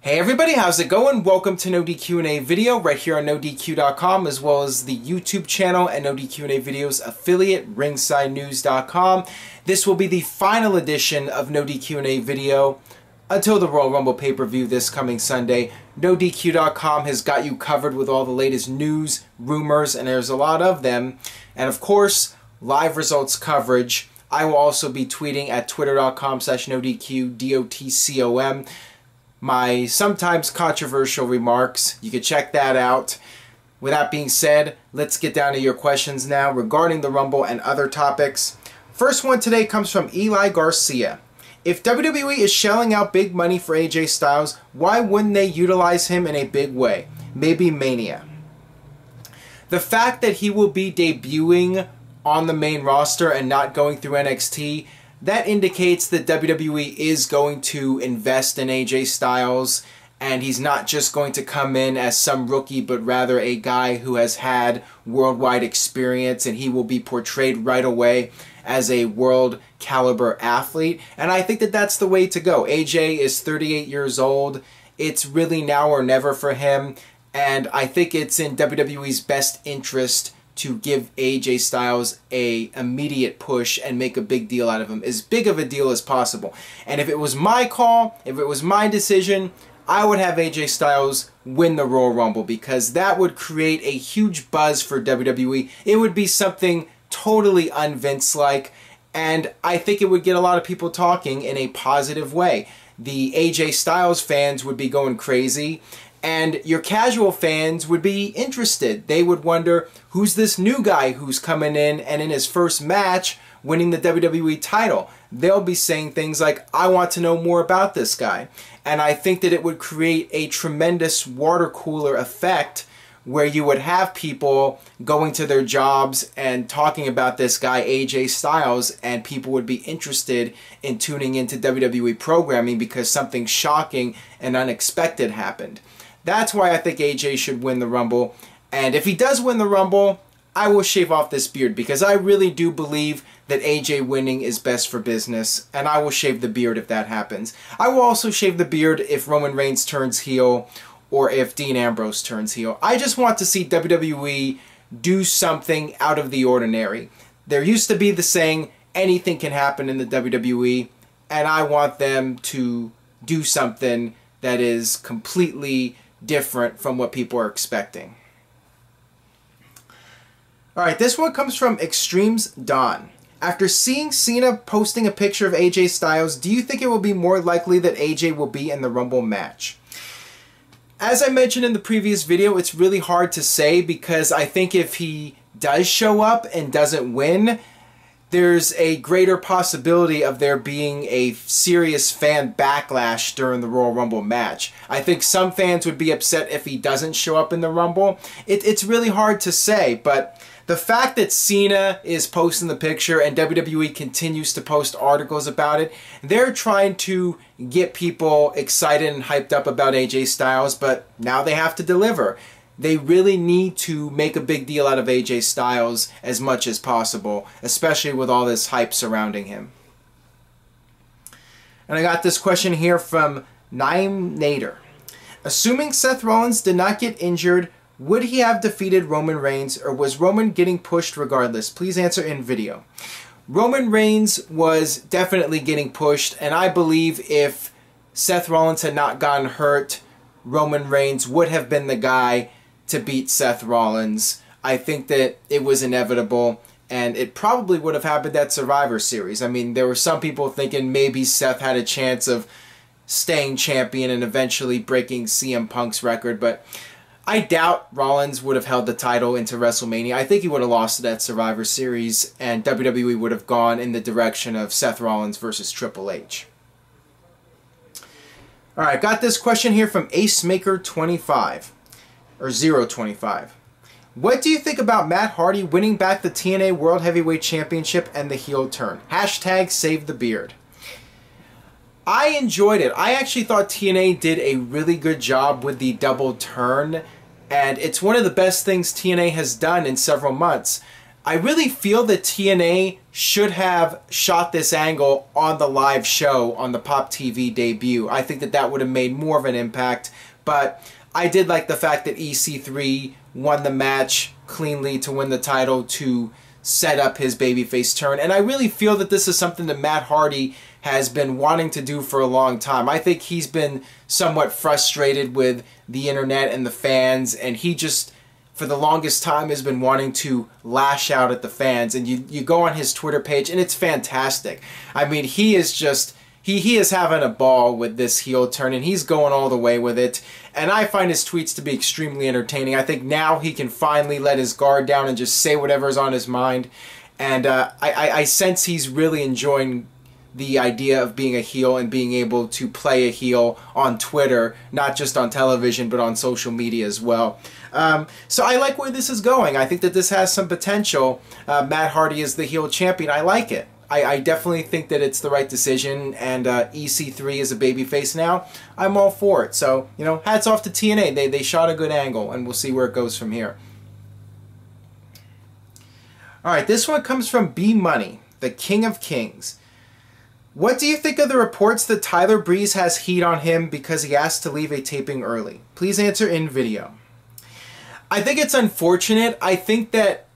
Hey everybody, how's it going? Welcome to NoDQ&A video right here on NoDQ.com, as well as the YouTube channel and NoDQ&A videos affiliate, ringsidenews.com. This will be the final edition of NoDQ&A video until the Royal Rumble pay-per-view this coming Sunday. NoDQ.com has got you covered with all the latest news, rumors, and there's a lot of them. And of course, live results coverage. I will also be tweeting at twitter.com/NoDQ, my sometimes controversial remarks. You can check that out. With that being said, let's get down to your questions now regarding the Rumble and other topics. First one today comes from Eli Garcia. If WWE is shelling out big money for AJ Styles, why wouldn't they utilize him in a big way? Maybe Mania. The fact that he will be debuting on the main roster and not going through NXT, that indicates that WWE is going to invest in AJ Styles, and he's not just going to come in as some rookie, but rather a guy who has had worldwide experience, and he will be portrayed right away as a world caliber athlete. And I think that that's the way to go. AJ is 38 years old. It's really now or never for him, and I think it's in WWE's best interest to give AJ Styles a immediate push and make a big deal out of him, as big of a deal as possible. And if it was my call, if it was my decision, I would have AJ Styles win the Royal Rumble, because that would create a huge buzz for WWE. It would be something totally un-Vince-like, and I think it would get a lot of people talking in a positive way. The AJ Styles fans would be going crazy, and your casual fans would be interested. They would wonder, who's this new guy who's coming in and in his first match winning the WWE title? They'll be saying things like, I want to know more about this guy. And I think that it would create a tremendous water cooler effect, where you would have people going to their jobs and talking about this guy AJ Styles, and people would be interested in tuning into WWE programming because something shocking and unexpected happened. That's why I think AJ should win the Rumble. And if he does win the Rumble, I will shave off this beard, because I really do believe that AJ winning is best for business, and I will shave the beard if that happens. I will also shave the beard if Roman Reigns turns heel or if Dean Ambrose turns heel. I just want to see WWE do something out of the ordinary. There used to be the saying, anything can happen in the WWE, and I want them to do something that is completely different from what people are expecting. Alright, this one comes from Extremes Don. After seeing Cena posting a picture of AJ Styles, do you think it will be more likely that AJ will be in the Rumble match? As I mentioned in the previous video, it's really hard to say, because I think if he does show up and doesn't win, there's a greater possibility of there being a serious fan backlash during the Royal Rumble match. I think some fans would be upset if he doesn't show up in the Rumble. It's really hard to say, but the fact that Cena is posting the picture and WWE continues to post articles about it, they're trying to get people excited and hyped up about AJ Styles, but now they have to deliver. They really need to make a big deal out of AJ Styles as much as possible, especially with all this hype surrounding him. And I got this question here from Naim Nader. Assuming Seth Rollins did not get injured, would he have defeated Roman Reigns, or was Roman getting pushed regardless? Please answer in video. Roman Reigns was definitely getting pushed, and I believe if Seth Rollins had not gotten hurt, Roman Reigns would have been the guy to beat Seth Rollins. I think that it was inevitable, and it probably would have happened at Survivor Series. I mean, there were some people thinking maybe Seth had a chance of staying champion and eventually breaking CM Punk's record, but I doubt Rollins would have held the title into WrestleMania. I think he would have lost it at Survivor Series, and WWE would have gone in the direction of Seth Rollins versus Triple H. Alright, got this question here from AceMaker25, or 025. What do you think about Matt Hardy winning back the TNA World Heavyweight Championship and the heel turn? Hashtag save the beard. I enjoyed it. I actually thought TNA did a really good job with the double turn, and it's one of the best things TNA has done in several months. I really feel that TNA should have shot this angle on the live show on the Pop TV debut. I think that that would have made more of an impact, but I did like the fact that EC3 won the match cleanly to win the title to set up his babyface turn. And I really feel that this is something that Matt Hardy has been wanting to do for a long time. I think he's been somewhat frustrated with the internet and the fans, and he just, for the longest time, has been wanting to lash out at the fans. And you go on his Twitter page, and it's fantastic. I mean, he is just, he is having a ball with this heel turn, and he's going all the way with it. And I find his tweets to be extremely entertaining. I think now he can finally let his guard down and just say whatever's on his mind. And I sense he's really enjoying the idea of being a heel and being able to play a heel on Twitter, not just on television, but on social media as well. So I like where this is going. I think that this has some potential. Matt Hardy is the heel champion. I like it. I definitely think that it's the right decision, and EC3 is a babyface now. I'm all for it. So, you know, hats off to TNA. They shot a good angle, and we'll see where it goes from here. Alright, this one comes from B Money, the King of Kings. What do you think of the reports that Tyler Breeze has heat on him because he asked to leave a taping early? Please answer in video. I think it's unfortunate. I think that,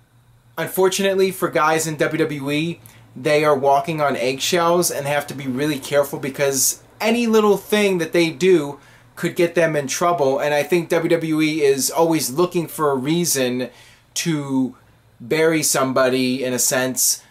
unfortunately for guys in WWE, they are walking on eggshells and have to be really careful because any little thing that they do could get them in trouble. And I think WWE is always looking for a reason to bury somebody, in a sense,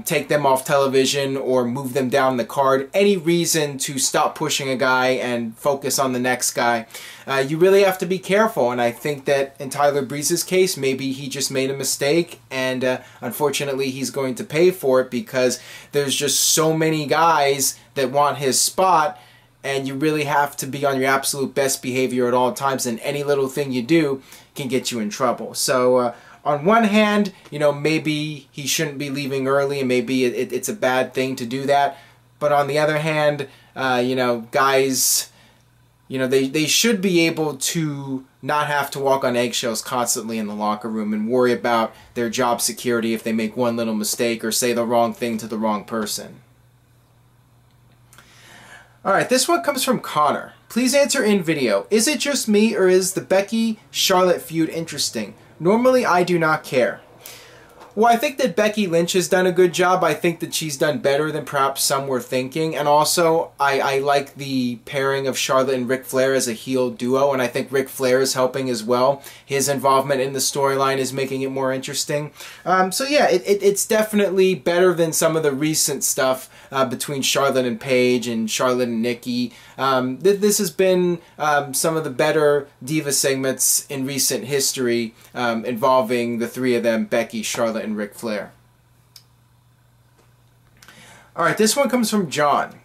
take them off television or move them down the card. Any reason to stop pushing a guy and focus on the next guy. You really have to be careful, and I think that in Tyler Breeze's case, maybe he just made a mistake, and unfortunately he's going to pay for it because there's just so many guys that want his spot, and you really have to be on your absolute best behavior at all times, and any little thing you do can get you in trouble. So on one hand, you know, maybe he shouldn't be leaving early, and maybe it's a bad thing to do that. But on the other hand, you know, guys, you know, they should be able to not have to walk on eggshells constantly in the locker room and worry about their job security if they make one little mistake or say the wrong thing to the wrong person. Alright, this one comes from Connor. Please answer in video. Is it just me, or is the Becky-Charlotte feud interesting? Normally, I do not care. Well, I think that Becky Lynch has done a good job. I think that she's done better than perhaps some were thinking. And also, I like the pairing of Charlotte and Ric Flair as a heel duo. And I think Ric Flair is helping as well. His involvement in the storyline is making it more interesting. So yeah, it's definitely better than some of the recent stuff between Charlotte and Paige and Charlotte and Nikki. This has been some of the better Diva segments in recent history involving the three of them, Becky, Charlotte, and Ric Flair. Alright, this one comes from John.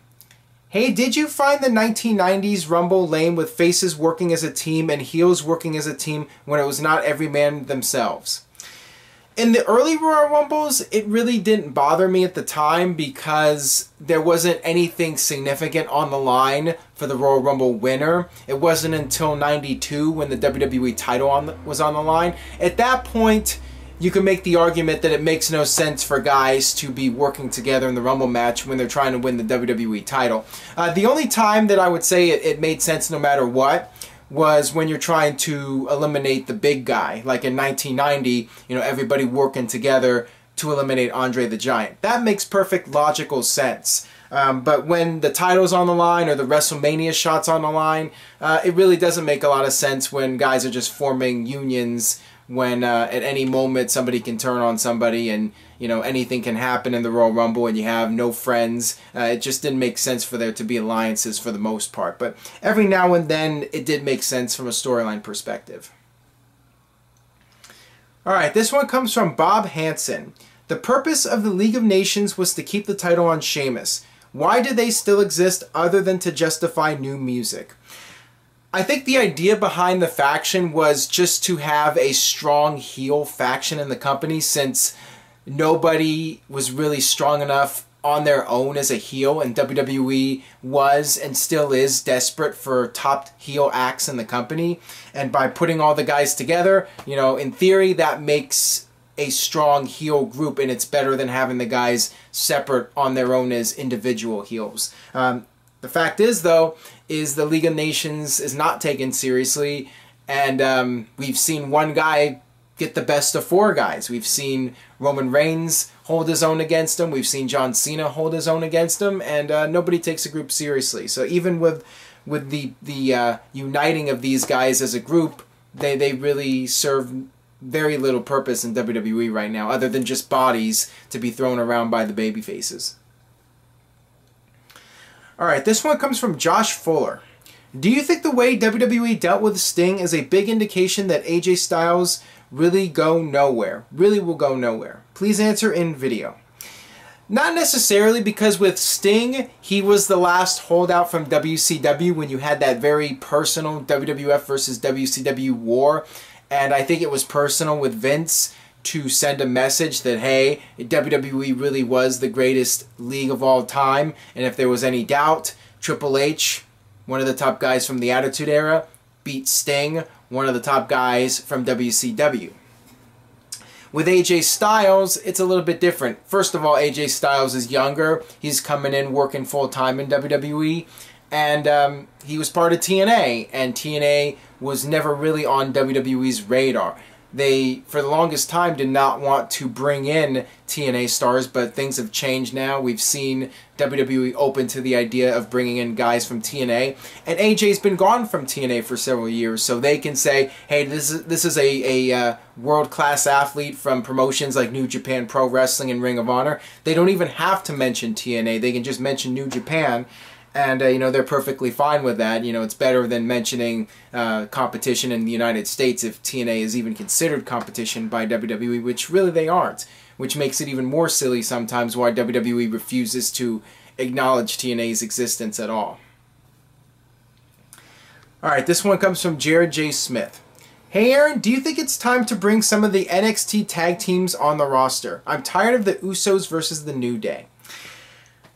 Hey, did you find the 1990s Rumble lame with faces working as a team and heels working as a team when it was not every man themselves? In the early Royal Rumbles, it really didn't bother me at the time because there wasn't anything significant on the line for the Royal Rumble winner. It wasn't until '92 when the WWE title was on the line. At that point, you can make the argument that it makes no sense for guys to be working together in the Rumble match when they're trying to win the WWE title. The only time that I would say it made sense no matter what was when you're trying to eliminate the big guy. Like in 1990, you know, everybody working together to eliminate Andre the Giant. That makes perfect logical sense. But when the title's on the line or the WrestleMania shot's on the line, it really doesn't make a lot of sense when guys are just forming unions when at any moment somebody can turn on somebody and, you know, anything can happen in the Royal Rumble and you have no friends. It just didn't make sense for there to be alliances for the most part. But every now and then it did make sense from a storyline perspective. Alright, this one comes from Bob Hansen. The purpose of the League of Nations was to keep the title on Sheamus. Why do they still exist other than to justify new music? I think the idea behind the faction was just to have a strong heel faction in the company, since nobody was really strong enough on their own as a heel, and WWE was and still is desperate for top heel acts in the company. And by putting all the guys together, you know, in theory that makes a strong heel group, and it's better than having the guys separate on their own as individual heels. The fact is, though, is the League of Nations is not taken seriously, and we've seen one guy get the best of 4 guys. We've seen Roman Reigns hold his own against him. We've seen John Cena hold his own against him, and nobody takes a group seriously. So even with the uniting of these guys as a group, they really serve very little purpose in WWE right now, other than just bodies to be thrown around by the babyfaces. Alright, this one comes from Josh Fuller. Do you think the way WWE dealt with Sting is a big indication that AJ Styles really will go nowhere? Please answer in video. Not necessarily, because with Sting, he was the last holdout from WCW when you had that very personal WWF versus WCW war. And I think it was personal with Vince to send a message that, hey, WWE really was the greatest league of all time. And if there was any doubt, Triple H, one of the top guys from the Attitude Era, beat Sting, one of the top guys from WCW. With AJ Styles, it's a little bit different. First of all, AJ Styles is younger. He's coming in working full-time in WWE. And he was part of TNA. And TNA was never really on WWE's radar. They, for the longest time, did not want to bring in TNA stars, but things have changed now. We've seen WWE open to the idea of bringing in guys from TNA, and AJ's been gone from TNA for several years, so they can say, hey, this is a world-class athlete from promotions like New Japan Pro Wrestling and Ring of Honor. They don't even have to mention TNA. They can just mention New Japan. And, you know, they're perfectly fine with that. You know, it's better than mentioning competition in the United States if TNA is even considered competition by WWE, which really they aren't. Which makes it even more silly sometimes why WWE refuses to acknowledge TNA's existence at all. Alright, this one comes from Jared J. Smith. Hey Aaron, do you think it's time to bring some of the NXT tag teams on the roster? I'm tired of the Usos versus the New Day.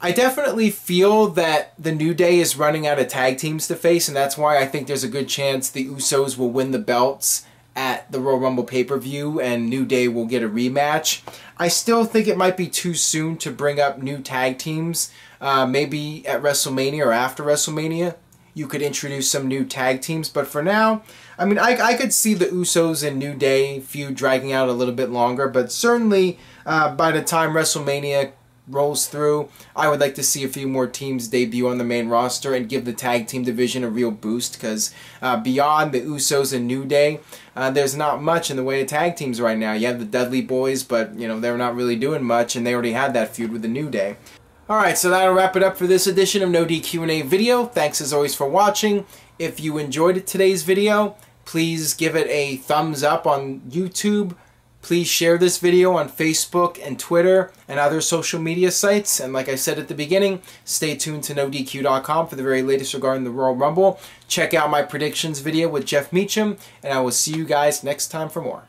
I definitely feel that the New Day is running out of tag teams to face, and that's why I think there's a good chance the Usos will win the belts at the Royal Rumble pay-per-view and New Day will get a rematch. I still think it might be too soon to bring up new tag teams. Maybe at WrestleMania or after WrestleMania you could introduce some new tag teams, but for now, I mean, I could see the Usos and New Day feud dragging out a little bit longer, but certainly by the time WrestleMania rolls through, I would like to see a few more teams debut on the main roster and give the tag team division a real boost, because beyond the Usos and New Day, there's not much in the way of tag teams right now. You have the Dudley Boys, but you know, they're not really doing much, and they already had that feud with the New Day. Alright, so that'll wrap it up for this edition of NoDQ&A video. Thanks as always for watching. If you enjoyed today's video, please give it a thumbs up on YouTube. Please share this video on Facebook and Twitter and other social media sites. And like I said at the beginning, stay tuned to NoDQ.com for the very latest regarding the Royal Rumble. Check out my predictions video with Jeff Meacham, and I will see you guys next time for more.